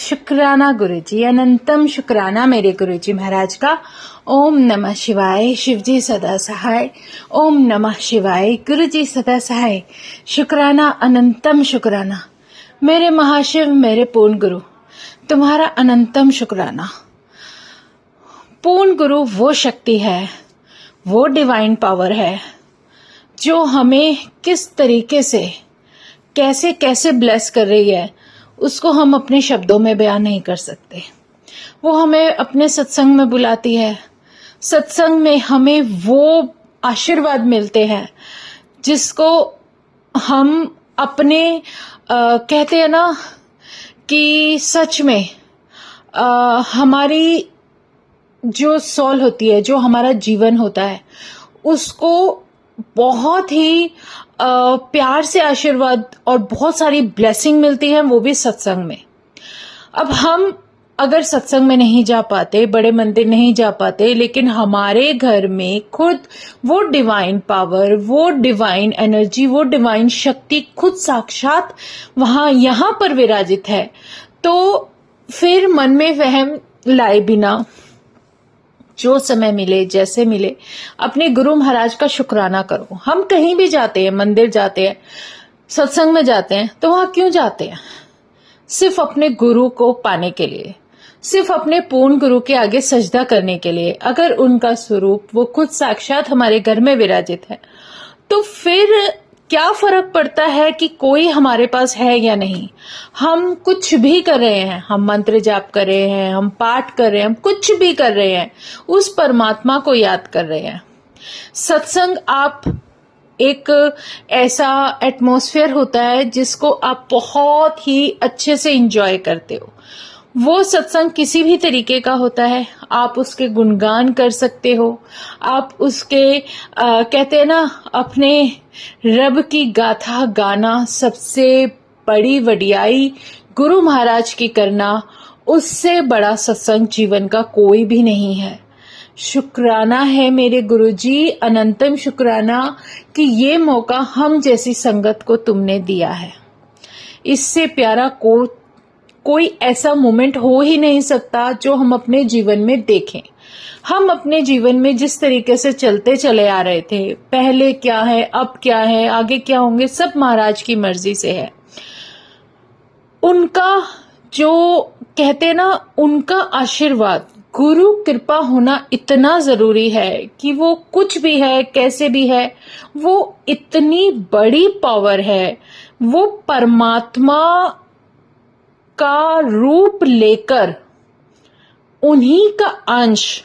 शुक्राना गुरुजी, अनंतम शुक्राना मेरे गुरुजी महाराज का। ओम नमः शिवाय, शिवजी सदा सहाय। ओम नमः शिवाय, गुरुजी सदा सहाय। शुक्राना, अनंतम शुक्राना मेरे महाशिव, मेरे पूर्ण गुरु, तुम्हारा अनंतम शुक्राना। पूर्ण गुरु वो शक्ति है, वो डिवाइन पावर है जो हमें किस तरीके से कैसे कैसे ब्लेस कर रही है, उसको हम अपने शब्दों में बयान नहीं कर सकते। वो हमें अपने सत्संग में बुलाती है। सत्संग में हमें वो आशीर्वाद मिलते हैं जिसको हम अपने कहते हैं ना कि सच में हमारी जो सोल होती है, जो हमारा जीवन होता है, उसको बहुत ही प्यार से आशीर्वाद और बहुत सारी ब्लेसिंग मिलती है, वो भी सत्संग में। अब हम अगर सत्संग में नहीं जा पाते, बड़े मंदिर नहीं जा पाते, लेकिन हमारे घर में खुद वो डिवाइन पावर, वो डिवाइन एनर्जी, वो डिवाइन शक्ति खुद साक्षात यहाँ पर विराजित है, तो फिर मन में वहम लाए बिना जो समय मिले, जैसे मिले, अपने गुरु महाराज का शुक्राना करो। हम कहीं भी जाते हैं, मंदिर जाते हैं, सत्संग में जाते हैं, तो वहां क्यों जाते हैं? सिर्फ अपने गुरु को पाने के लिए, सिर्फ अपने पूर्ण गुरु के आगे सजदा करने के लिए। अगर उनका स्वरूप वो खुद साक्षात हमारे घर में विराजित है, तो फिर क्या फर्क पड़ता है कि कोई हमारे पास है या नहीं? हम कुछ भी कर रहे हैं, हम मंत्र जाप कर रहे हैं, हम पाठ कर रहे हैं, हम कुछ भी कर रहे हैं, उस परमात्मा को याद कर रहे हैं। सत्संग आप एक ऐसा एटमॉस्फेयर होता है जिसको आप बहुत ही अच्छे से एंजॉय करते हो। वो सत्संग किसी भी तरीके का होता है, आप उसके गुणगान कर सकते हो, आप उसके कहते हैं ना, अपने रब की गाथा गाना, सबसे बड़ी वडियाई गुरु महाराज की करना, उससे बड़ा सत्संग जीवन का कोई भी नहीं है। शुक्राना है मेरे गुरुजी, अनंतम शुक्राना कि ये मौका हम जैसी संगत को तुमने दिया है। इससे प्यारा कोई ऐसा मोमेंट हो ही नहीं सकता जो हम अपने जीवन में देखें। हम अपने जीवन में जिस तरीके से चलते चले आ रहे थे, पहले क्या है, अब क्या है, आगे क्या होंगे, सब महाराज की मर्जी से है। उनका जो कहते हैं ना, उनका आशीर्वाद, गुरु कृपा होना इतना जरूरी है कि वो कुछ भी है, कैसे भी है, वो इतनी बड़ी पावर है। वो परमात्मा का रूप लेकर, उन्हीं का अंश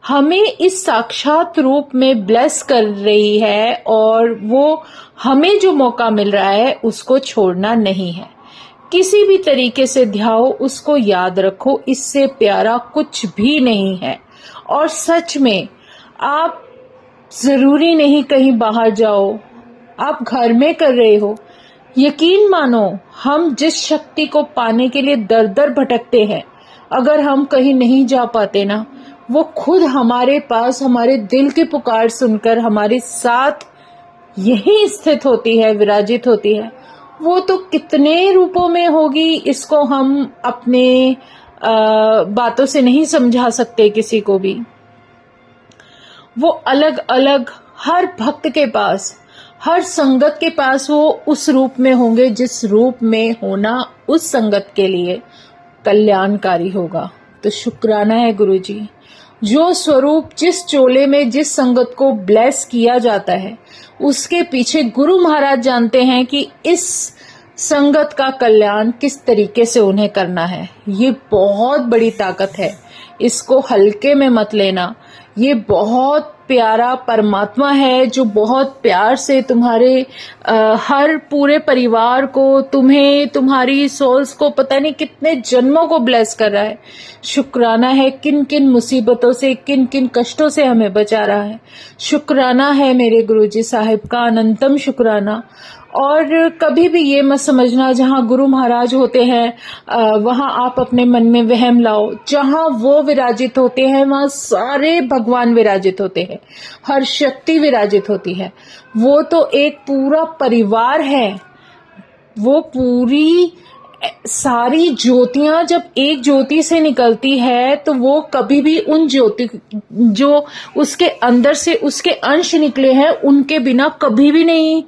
हमें इस साक्षात रूप में ब्लेस कर रही है, और वो हमें जो मौका मिल रहा है उसको छोड़ना नहीं है। किसी भी तरीके से ध्याओ, उसको याद रखो, इससे प्यारा कुछ भी नहीं है। और सच में आप जरूरी नहीं कहीं बाहर जाओ, आप घर में कर रहे हो, यकीन मानो हम जिस शक्ति को पाने के लिए दर दर भटकते हैं, अगर हम कहीं नहीं जा पाते ना, वो खुद हमारे पास हमारे दिल की पुकार सुनकर हमारे साथ यही स्थित होती है, विराजित होती है। वो तो कितने रूपों में होगी, इसको हम अपने बातों से नहीं समझा सकते किसी को भी। वो अलग अलग हर भक्त के पास, हर संगत के पास वो उस रूप में होंगे जिस रूप में होना उस संगत के लिए कल्याणकारी होगा। तो शुक्राना है गुरुजी, जो स्वरूप जिस चोले में जिस संगत को ब्लेस किया जाता है, उसके पीछे गुरु महाराज जानते हैं कि इस संगत का कल्याण किस तरीके से उन्हें करना है। ये बहुत बड़ी ताकत है, इसको हल्के में मत लेना। ये बहुत प्यारा परमात्मा है जो बहुत प्यार से तुम्हारे हर पूरे परिवार को, तुम्हें, तुम्हारी सोल्स को पता नहीं कितने जन्मों को ब्लेस कर रहा है। शुक्राना है किन किन मुसीबतों से, किन किन कष्टों से हमें बचा रहा है। शुक्राना है मेरे गुरुजी साहिब का, अनंतम शुक्राना। और कभी भी ये मत समझना जहाँ गुरु महाराज होते हैं वहाँ आप अपने मन में वहम लाओ। जहाँ वो विराजित होते हैं वहाँ सारे भगवान विराजित होते हैं, हर शक्ति विराजित होती है। वो तो एक पूरा परिवार है, वो पूरी सारी ज्योतियां जब एक ज्योति से निकलती है तो वो कभी भी उन ज्योति जो उसके अंदर से उसके अंश निकले हैं उनके बिना कभी भी नहीं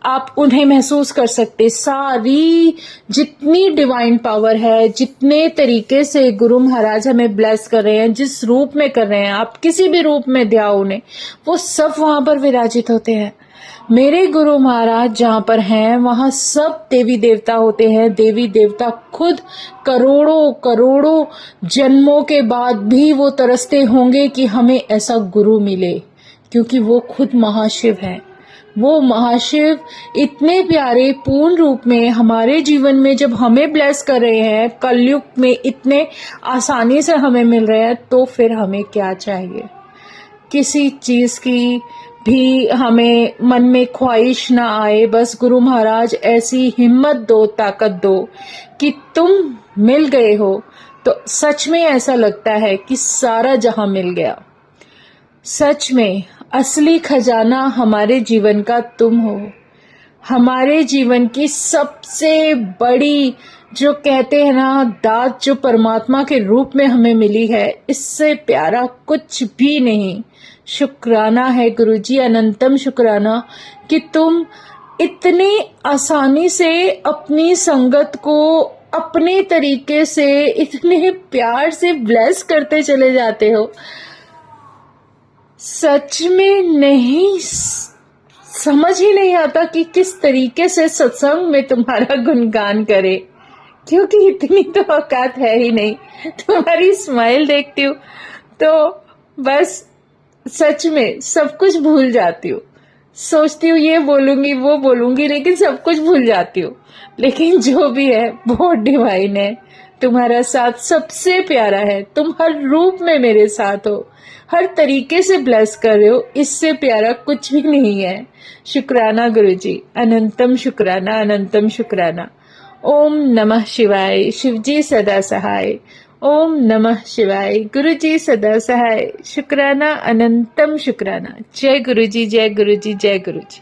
आप उन्हें महसूस कर सकते। सारी जितनी डिवाइन पावर है, जितने तरीके से गुरु महाराज हमें ब्लेस कर रहे हैं, जिस रूप में कर रहे हैं, आप किसी भी रूप में ध्याओ उन्हें, वो सब वहां पर विराजित होते हैं। मेरे गुरु महाराज जहां पर हैं वहां सब देवी देवता होते हैं। देवी देवता खुद करोड़ों करोड़ों जन्मों के बाद भी वो तरसते होंगे कि हमें ऐसा गुरु मिले, क्योंकि वो खुद महाशिव हैं। वो महाशिव इतने प्यारे पूर्ण रूप में हमारे जीवन में जब हमें ब्लेस कर रहे हैं, कलयुग में इतने आसानी से हमें मिल रहे हैं, तो फिर हमें क्या चाहिए। किसी चीज की भी हमें मन में ख्वाहिश ना आए, बस गुरु महाराज ऐसी हिम्मत दो, ताकत दो कि तुम मिल गए हो तो सच में ऐसा लगता है कि सारा जहां मिल गया। सच में असली खजाना हमारे जीवन का तुम हो। हमारे जीवन की सबसे बड़ी जो कहते हैं ना दात, जो परमात्मा के रूप में हमें मिली है, इससे प्यारा कुछ भी नहीं। शुक्राना है गुरुजी, अनंतम शुक्राना कि तुम इतनी आसानी से अपनी संगत को अपने तरीके से इतने प्यार से ब्लेस करते चले जाते हो। सच में नहीं समझ ही नहीं आता कि किस तरीके से सत्संग में तुम्हारा गुणगान करे, क्योंकि इतनी तो औकात है ही नहीं। तुम्हारी स्माइल देखती हूँ तो बस सच में सब कुछ भूल जाती हूँ। सोचती हूँ ये बोलूंगी वो बोलूंगी, लेकिन सब कुछ भूल जाती हूँ। लेकिन जो भी है बहुत डिवाइन है। तुम्हारा साथ सबसे प्यारा है। तुम हर रूप में मेरे साथ हो, हर तरीके से ब्लेस कर रहे हो। इससे प्यारा कुछ भी नहीं है। शुक्राना गुरुजी, अनंतम शुक्राना, अनंतम शुक्राना। ओम नमः शिवाय। शिवजी सदा सहाय। ओम नमः शिवाय। गुरुजी सदा सहाय। शुक्राना, अनंतम शुक्राना। जय गुरुजी, जय गुरुजी, जय गुरुजी।